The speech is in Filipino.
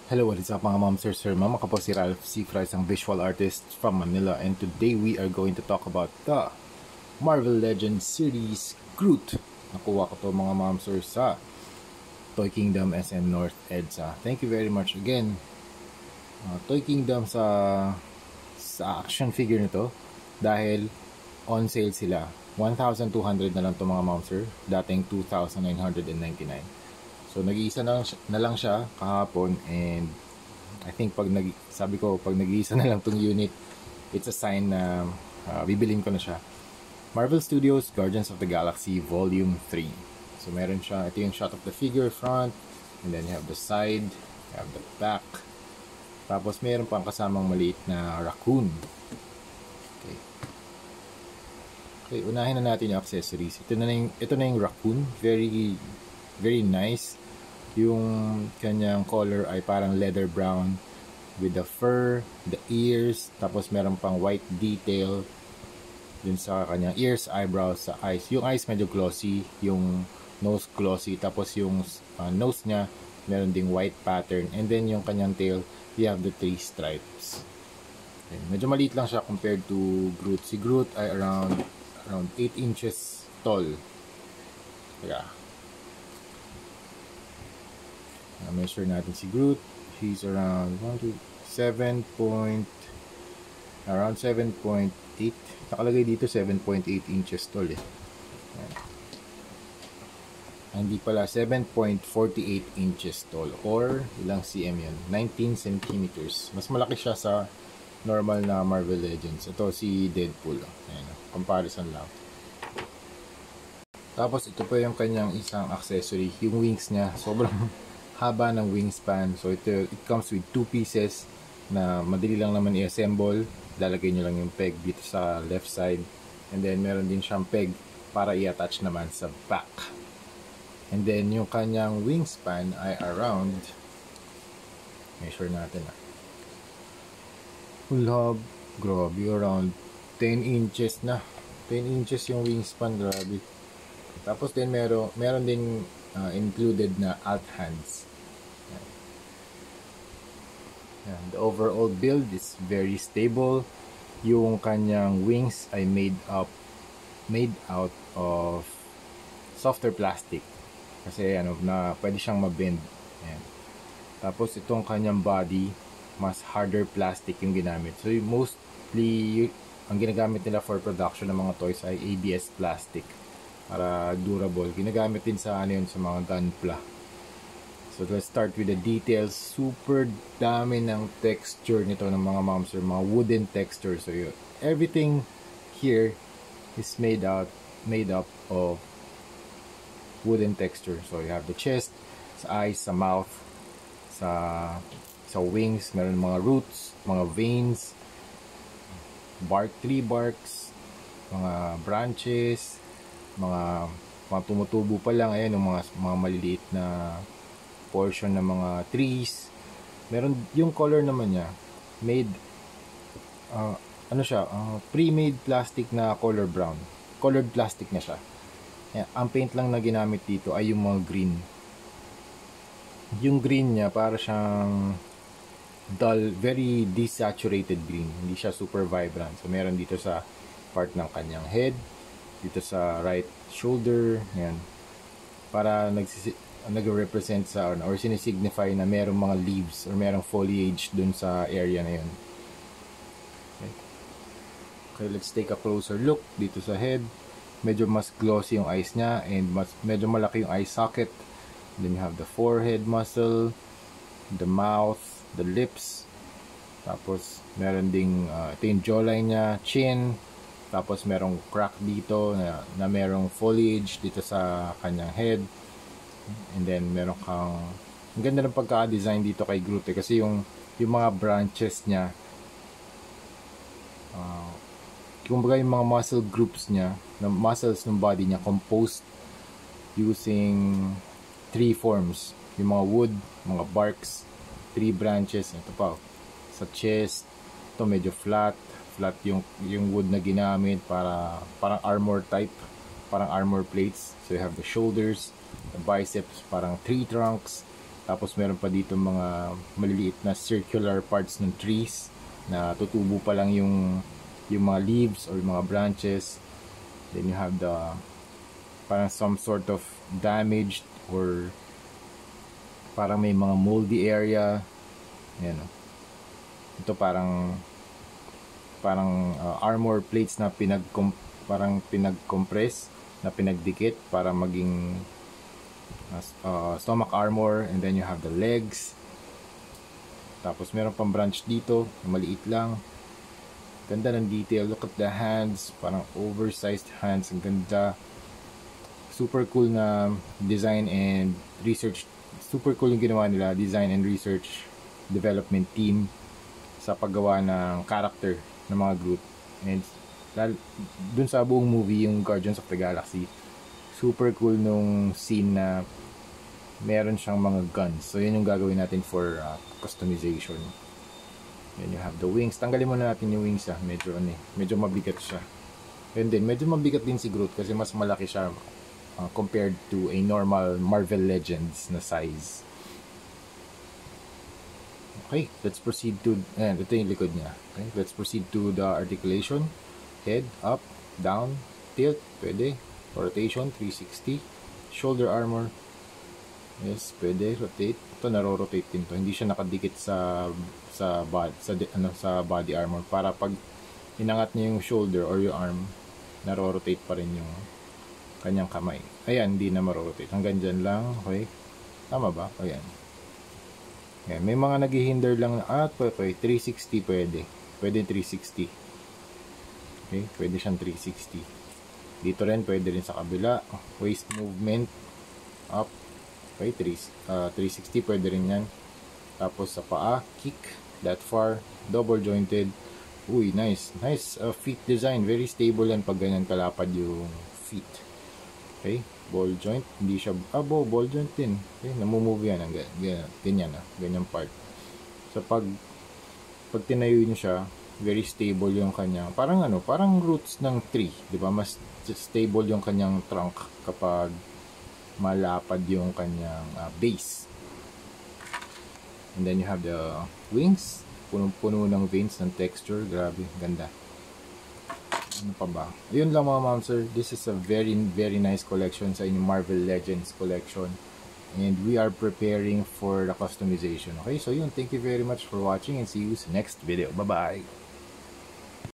Hello, what is up mga ma'am, sir, ma'am? Ako po si Ralph C. Fries, ang visual artist from Manila, and today we are going to talk about the Marvel Legends series Groot. Nakuha ko to mga ma'am, sir, sa Toy Kingdom SM North EDSA. Thank you very much again. Toy Kingdom sa action figure nito dahil on sale sila. 1,200 na lang to mga ma'am, sir. Dating 2,999. So nag-iisa na lang siya kahapon, and I think pag nag-iisa na lang tong unit, it's a sign na bibilin ko na siya. Marvel Studios Guardians of the Galaxy Volume 3. So meron siya, ito yung shot of the figure front, and then you have the side, you have the back. Tapos meron pang kasamang maliit na raccoon. Okay, unahin na natin yung accessories. Ito na yung raccoon, very nice. Yung kanyang color ay parang leather brown with the fur, the ears, tapos meron pang white detail dun sa kanyang ears, eyebrows, sa eyes. Yung eyes medyo glossy, yung nose glossy, tapos yung nose niya meron ding white pattern, and then yung kanyang tail, you have the 3 stripes. Okay. Medyo maliit lang siya compared to Groot. Si Groot ay around 8 inches tall. Yeah. Measure natin si Groot. He's around 7.8. Nakalagay dito 7.8 inches tall eh. Hindi pala, 7.48 inches tall, or ilang cm yun? 19 centimeters. Mas malaki siya sa normal na Marvel Legends. Ito si Deadpool. Ayan, comparison lang. Tapos ito pa yung kanyang isang accessory, yung wings niya. Sobrang haba ng wingspan. So it comes with 2 pieces na madali lang naman i-assemble. Lalagay nyo lang yung peg dito sa left side, and then meron din siyang peg para i-attach naman sa back. And then yung kanyang wingspan ay around, measure natin grabe, around 10 inches na. 10 inches yung wingspan, grabe. Tapos din meron din included na alt hands. And the overall build is very stable. Yung kanyang wings ay made out of softer plastic, kasi na pwede siyang mabend. Ayan. Tapos itong kanyang body, mas harder plastic yung ginamit. So mostly ang ginagamit nila for production ng mga toys ay ABS plastic para durable. Ginagamit din sa sa mga gunpla. So let's start with the details. Super dami ng texture nito ng mga moms, or mga wooden texture. So everything here is made up of wooden texture. So you have the chest, sa eyes, sa mouth, sa wings, meron mga roots, mga veins, tree barks, mga branches, mga tumutubo pa lang, ayan, yung mga maliliit na portion ng mga trees. Meron yung color naman niya made pre-made plastic na color brown. Colored plastic na siya. Ayan, ang paint lang na ginamit dito ay yung mga green. Yung green niya para siyang dull, very desaturated green. Hindi siya super vibrant. So meron dito sa part ng kanyang head, dito sa right shoulder, ayan, para nag-represent sa or sinisignify na merong mga leaves or merong foliage dun sa area na yun. Okay, let's take a closer look dito sa head. Medyo mas glossy yung eyes niya, and medyo malaki yung eye socket. Then you have the forehead muscle, the mouth, the lips. Tapos meron ding ito yung jawline niya, chin. Tapos merong crack dito na merong foliage dito sa kanyang head. And then meron kang, ang ganda ng pagka-design dito kay Groot kasi yung mga branches niya, kumbaga yung mga muscle groups niya, na muscles ng body niya, composed using 3 forms. Yung mga wood, mga barks, 3 branches. Ito pa, sa chest, ito medyo flat yung wood na ginamit para parang armor type, parang armor plates. So you have the shoulders, the biceps, parang tree trunks, Tapos meron pa dito mga maliliit na circular parts ng trees na tutubo pa lang yung mga leaves or mga branches. Then you have the parang some sort of damaged or parang may mga moldy area. Ayan, oh. Ito parang armor plates na parang pinag-compress na pinagdikit para maging stomach armor. And then you have the legs. Tapos meron pang branch dito, maliit lang. Ganda ng detail. Look at the hands, parang oversized hands. Ang ganda. Super cool na design and research. Super cool yung ginawa nila, design and research development team sa paggawa ng character ng mga Groot. And dun sa buong movie, yung Guardians of the Galaxy, super cool nung scene na meron siyang mga guns. So yun yung gagawin natin for customization. Then you have the wings. Tanggalin muna natin yung wings, medyo mabigat siya. And then medyo mabigat din si Groot kasi mas malaki siya compared to a normal Marvel Legends na size. Okay, let's proceed to, ito yung likod niya. Okay, let's proceed to the articulation. Head, up, down, tilt, pwede. Rotation, 360. Shoulder armor. Yes, pwede. Rotate. Ito, naro-rotate din to. Hindi siya nakadikit sa body armor. Para pag inangat niya yung shoulder or yung arm, naro-rotate pa rin yung kanyang kamay. Ayan, hindi na maro-rotate. Hanggang dyan lang. Okay. Tama ba? Ayan. Ayan. May mga naghihinder lang. Okay. 360 pwede. Pwede 360. Okay. Pwede siyang 360. Dito rin, pwede rin sa kabila. Waist movement. Up. Okay. 360 pwede rin yan. Tapos sa paa. Kick. That far. Double jointed. Uy, nice. Nice feet design. Very stable yan pag ganyan kalapad yung feet. Okay, ball joint, hindi siya, ball joint din. Okay, namumove yan, ganyan ganyang part. So pag tinayo niyo siya, very stable yung kanyang, parang roots ng tree, di ba? Mas stable yung kanyang trunk kapag malapad yung kanyang base. And then you have the wings, punong-puno ng veins ng texture, grabe, ganda. Ano pa ba? Ayun lang mga ma'am sir. This is a very nice collection sa inyong Marvel Legends collection. And we are preparing for the customization. Okay, so yun. Thank you very much for watching and see you sa next video. Bye-bye!